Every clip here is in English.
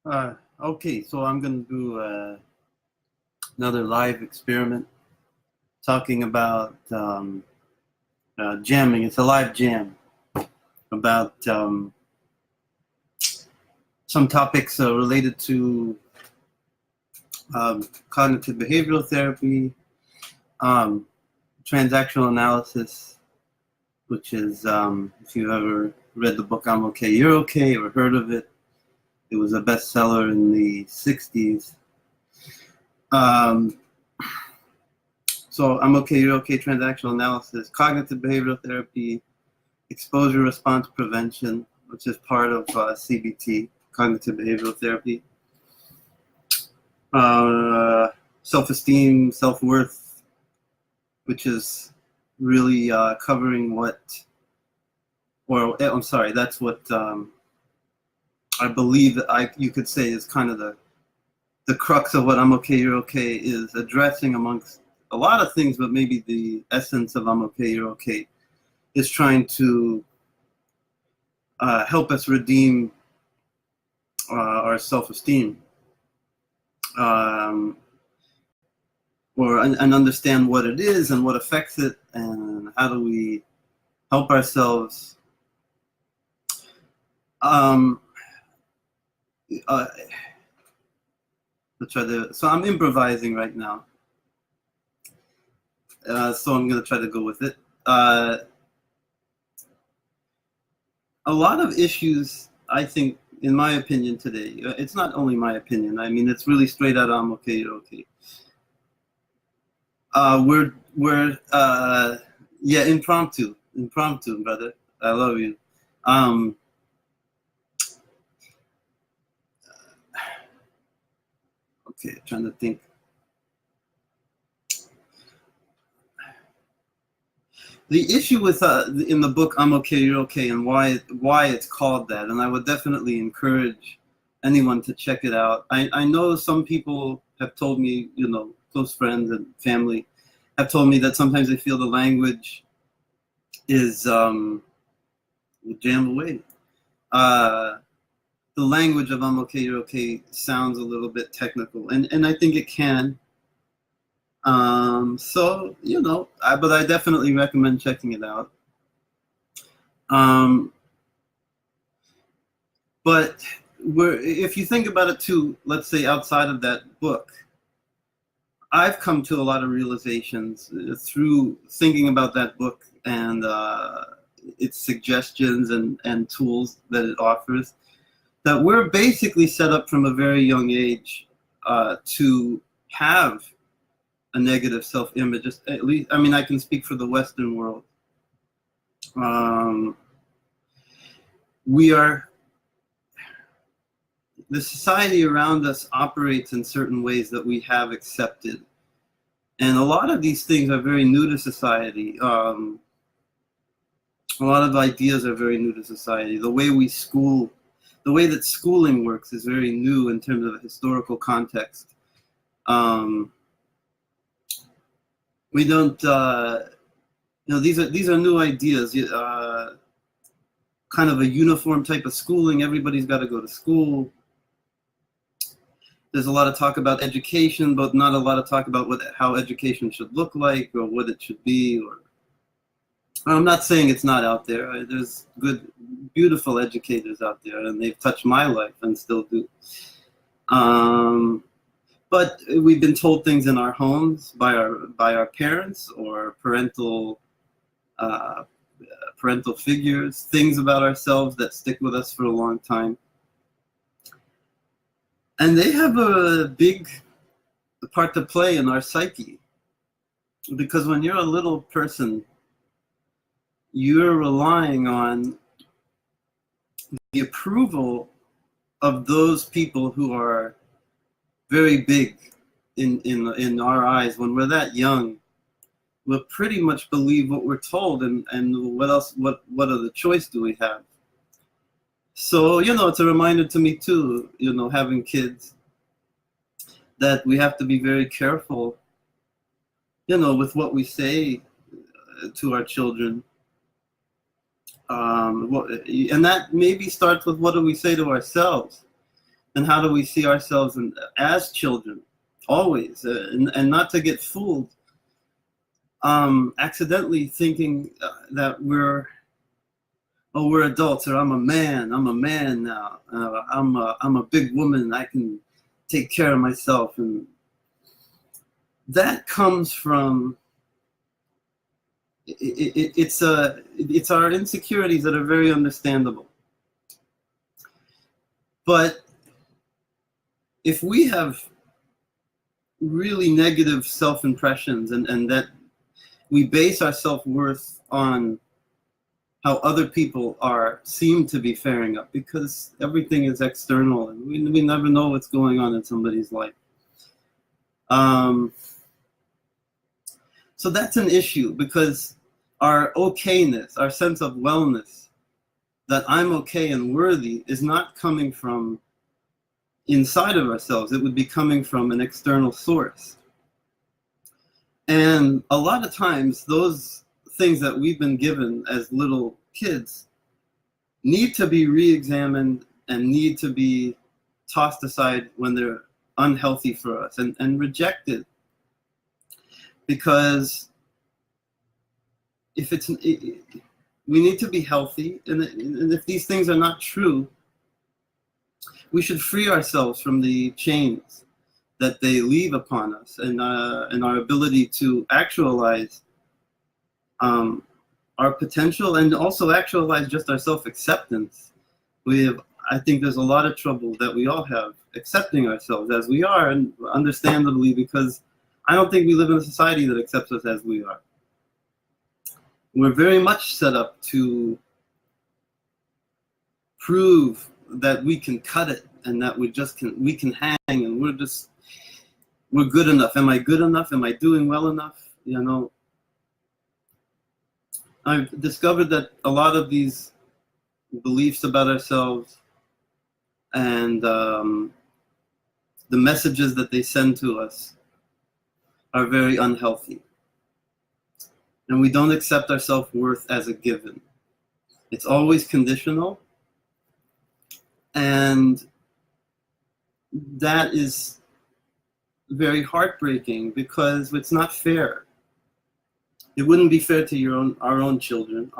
Okay, so I'm going to do another live experiment talking about jamming. It's a live jam about some topics related to cognitive behavioral therapy, um, transactional analysis, which is, if you've ever read the book I'm Okay, You're Okay, or heard of it, it was a bestseller in the 60s. So I'm Okay, You're Okay, transactional analysis, cognitive behavioral therapy, exposure response prevention, which is part of CBT, cognitive behavioral therapy, self-esteem, self-worth, which is really covering I'm sorry, that's what I believe that you could say is kind of the crux of what I'm Okay, You're Okay is addressing, amongst a lot of things, but maybe the essence of I'm Okay, You're Okay is trying to help us redeem our self-esteem, um, and understand what it is and what affects it, and how do we help ourselves. So I'm improvising right now, so I'm going to try to go with it. A lot of issues, I think, in my opinion today, it's not only my opinion, I mean, it's really straight out, I'm okay, you're okay. Yeah, impromptu, brother. I love you. Okay, trying to think. The issue with in the book I'm Okay, You're Okay, and why it's called that, and I would definitely encourage anyone to check it out. I know some people have told me, close friends and family have told me that sometimes they feel the language is jammed away. The language of I'm Okay, You're Okay sounds a little bit technical, and I think it can. So, but I definitely recommend checking it out. But if you think about it too, let's say outside of that book, I've come to a lot of realizations through thinking about that book and its suggestions and tools that it offers, that we're basically set up from a very young age to have a negative self-image. At least, I mean, I can speak for the Western world. The society around us operates in certain ways that we have accepted. And a lot of these things are very new to society. A lot of ideas are very new to society. The way that schooling works is very new in terms of a historical context. We don't, these are new ideas. Kind of a uniform type of schooling. Everybody's got to go to school. There's a lot of talk about education, but not a lot of talk about how education should look like or what it should be. Or I'm not saying it's not out there. There's good, beautiful educators out there, and they've touched my life and still do. But we've been told things in our homes by our parents or parental figures, things about ourselves that stick with us for a long time. And they have a big part to play in our psyche. Because when you're a little person, you're relying on the approval of those people who are very big in our eyes. When we're that young, we'll pretty much believe what we're told, and what else, what other choice do we have? So, it's a reminder to me too, having kids, that we have to be very careful, with what we say to our children. And that maybe starts with what do we say to ourselves. And how do we see ourselves as children, always, and not to get fooled, accidentally thinking that we're adults, or I'm a man now, I'm a big woman, I can take care of myself. And that comes from it's our insecurities that are very understandable. But if we have really negative self-impressions, and that we base our self-worth on how other people seem to be faring up, because everything is external and we never know what's going on in somebody's life. So that's an issue, because our okayness, our sense of wellness, that I'm okay and worthy, is not coming from inside of ourselves. It would be coming from an external source. And a lot of times those things that we've been given as little kids need to be re-examined and need to be tossed aside when they're unhealthy for us, and rejected. Because we need to be healthy, and if these things are not true, we should free ourselves from the chains that they leave upon us, and our ability to actualize our potential, and also actualize just our self-acceptance. I think there's a lot of trouble that we all have accepting ourselves as we are, and understandably, because I don't think we live in a society that accepts us as we are. We're very much set up to prove that we can cut it, and that we can hang, and we're good enough. Am I good enough? Am I doing well enough? You know, I've discovered that a lot of these beliefs about ourselves and the messages that they send to us are very unhealthy. And we don't accept our self-worth as a given. It's always conditional. And that is very heartbreaking, because it's not fair. It wouldn't be fair to our own children.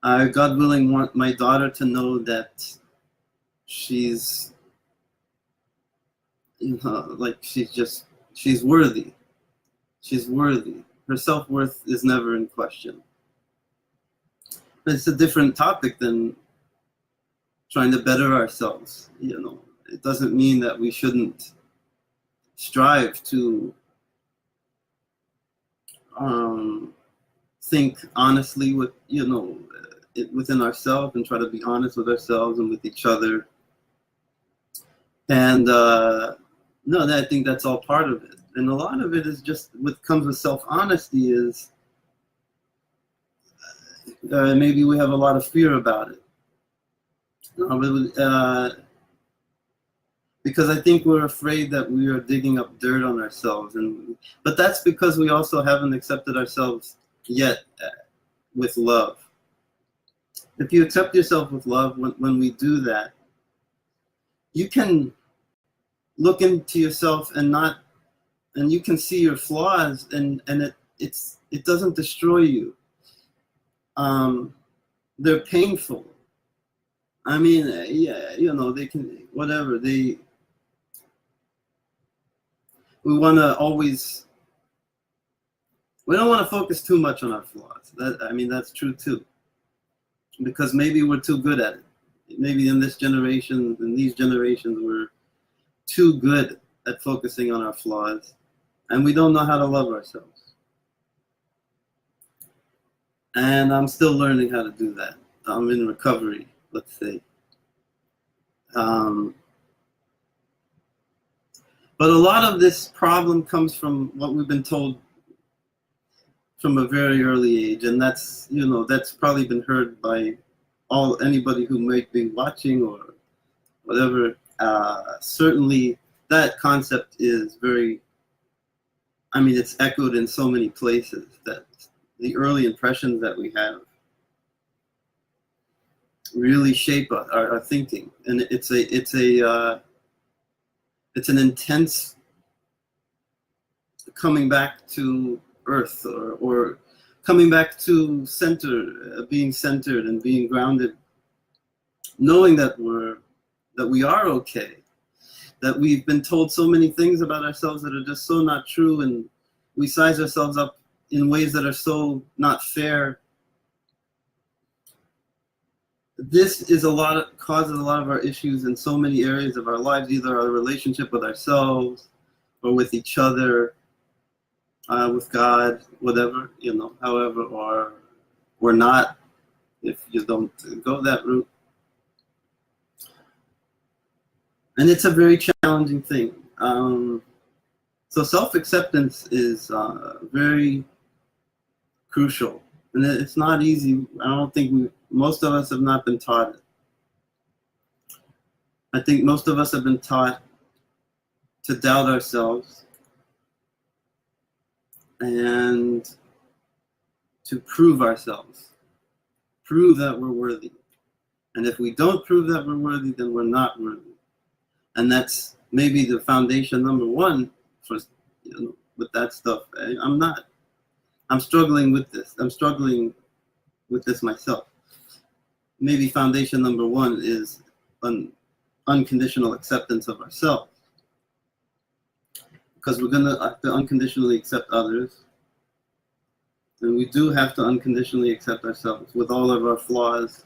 I, God willing, want my daughter to know that she's, like she's worthy. She's worthy. Her self-worth is never in question. But it's a different topic than trying to better ourselves. It doesn't mean that we shouldn't strive to think honestly within ourselves, and try to be honest with ourselves and with each other. And no, I think that's all part of it. And a lot of it is just what comes with self-honesty is maybe we have a lot of fear about it. Because I think we're afraid that we are digging up dirt on ourselves, but that's because we also haven't accepted ourselves yet with love. If you accept yourself with love, when we do that, you can look into yourself and you can see your flaws, and it doesn't destroy you. They're painful. I mean, they can, whatever, we don't want to focus too much on our flaws. That's true too. Because maybe we're too good at it. Maybe in these generations, we're too good at focusing on our flaws, and we don't know how to love ourselves. And I'm still learning how to do that. I'm in recovery, let's say. But a lot of this problem comes from what we've been told from a very early age, and that's probably been heard by anybody who might be watching or whatever. Certainly, that concept is it's echoed in so many places, that the early impressions that we have really shape our thinking, and it's an intense coming back to earth, or coming back to center, being centered and being grounded, knowing that we are okay, that we've been told so many things about ourselves that are just so not true, and we size ourselves up in ways that are so not fair. This is causes a lot of our issues in so many areas of our lives, either our relationship with ourselves or with each other, with God, whatever, however, or not, if you don't go that route. And it's a very challenging thing. So self-acceptance is very crucial. And it's not easy. I don't think most of us have not been taught it. I think most of us have been taught to doubt ourselves and to prove ourselves, prove that we're worthy. And if we don't prove that we're worthy, then we're not worthy. And that's maybe the foundation number one for, with that stuff. I'm struggling with this. I'm struggling with this myself. Maybe foundation number one is unconditional acceptance of ourselves. Because we're going to have to unconditionally accept others. And we do have to unconditionally accept ourselves with all of our flaws.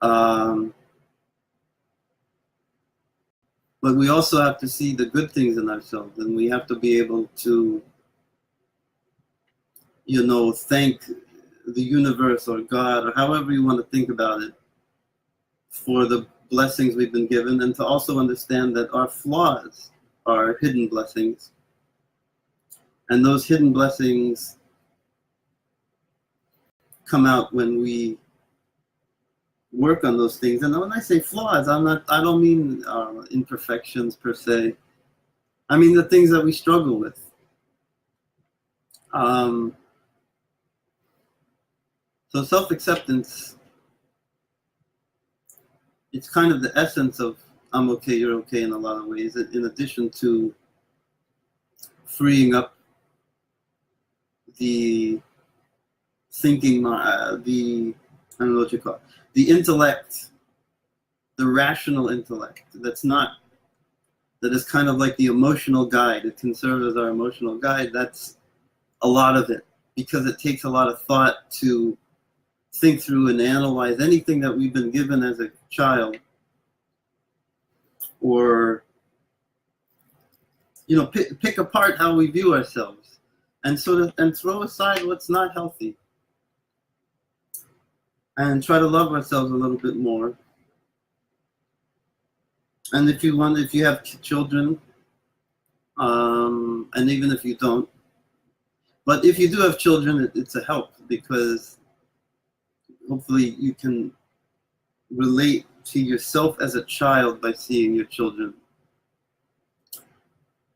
But we also have to see the good things in ourselves, and we have to be able to, thank the universe or God, or however you want to think about it, for the blessings we've been given, and to also understand that our flaws are hidden blessings. And those hidden blessings come out when we work on those things. And when I say flaws, I don't mean imperfections per se. I mean the things that we struggle with. So self-acceptance, it's kind of the essence of I'm okay, you're okay in a lot of ways, in addition to freeing up the thinking, I don't know what you call it, the intellect, the rational intellect, that is kind of like the emotional guide. It can serve as our emotional guide. That's a lot of it, because it takes a lot of thought to think through and analyze anything that we've been given as a child, or pick apart how we view ourselves, and throw aside what's not healthy, and try to love ourselves a little bit more. And if you have children, and even if you don't, but if you do have children, it's a help, because hopefully you can relate to yourself as a child by seeing your children,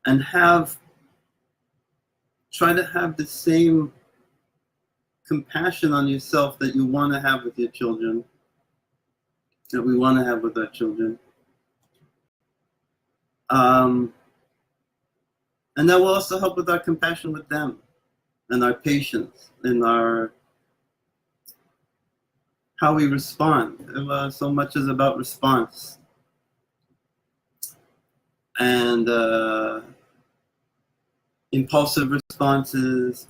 and try to have the same compassion on yourself that you want to have with your children, that we want to have with our children. And that will also help with our compassion with them, and our patience, and how we respond. So much is about response. And impulsive responses,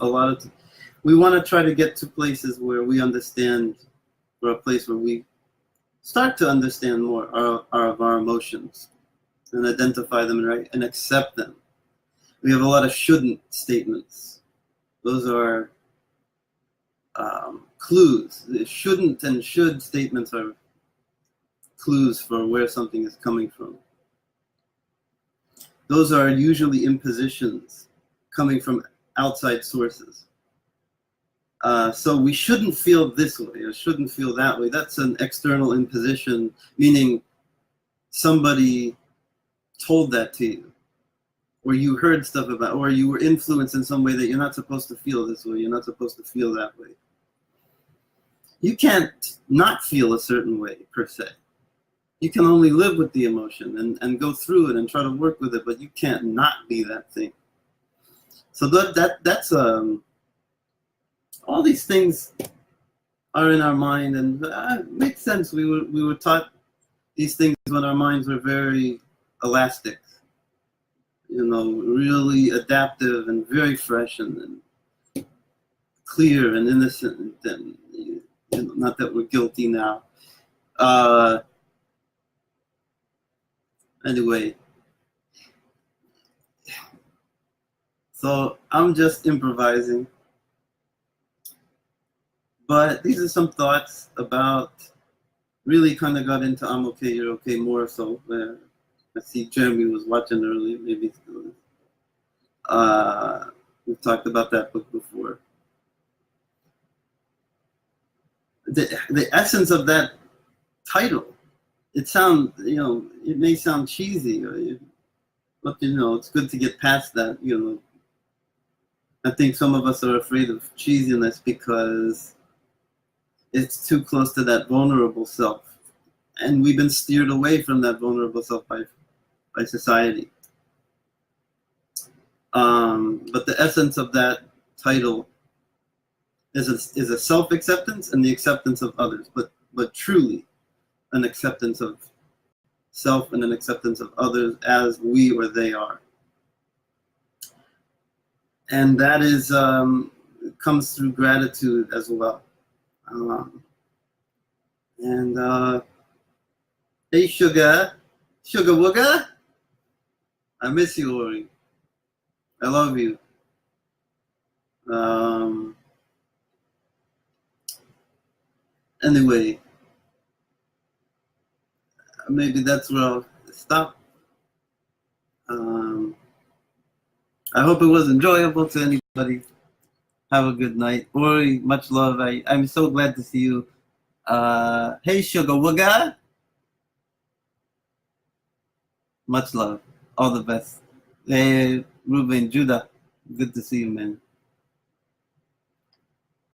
we want to try to get to places where we understand, or a place where we start to understand more of our emotions, and identify them, right, and accept them. We have a lot of shouldn't statements. Those are clues. The shouldn't and should statements are clues for where something is coming from. Those are usually impositions coming from outside sources. So we shouldn't feel this way, or shouldn't feel that way. That's an external imposition, meaning somebody told that to you, or you heard stuff about, or you were influenced in some way that you're not supposed to feel this way, you're not supposed to feel that way. you can't not feel a certain way per se. You can only live with the emotion and go through it and try to work with it, but you can't not be that thing. So that's all these things are in our mind, and it makes sense. We were taught these things when our minds were very elastic, really adaptive and very fresh and clear and innocent. And not that we're guilty now. Anyway, so I'm just improvising. But these are some thoughts about, really kind of got into I'm Okay, You're Okay more so. I see Jeremy was watching earlier, maybe still is. We've talked about that book before. The essence of that title, it may sound cheesy, but it's good to get past that. I think some of us are afraid of cheesiness because it's too close to that vulnerable self, and we've been steered away from that vulnerable self by society. But the essence of that title is a self-acceptance and the acceptance of others, but truly an acceptance of self and an acceptance of others as we or they are. And that is comes through gratitude as well. Hey Sugar Wooga, I miss you, Ori. I love you. Anyway, maybe that's where I'll stop. I hope it was enjoyable to anybody. Have a good night. Ori, much love. I'm so glad to see you. Hey, Sugar Wooga. Much love. All the best. Hey, Ruben, Judah. Good to see you, man.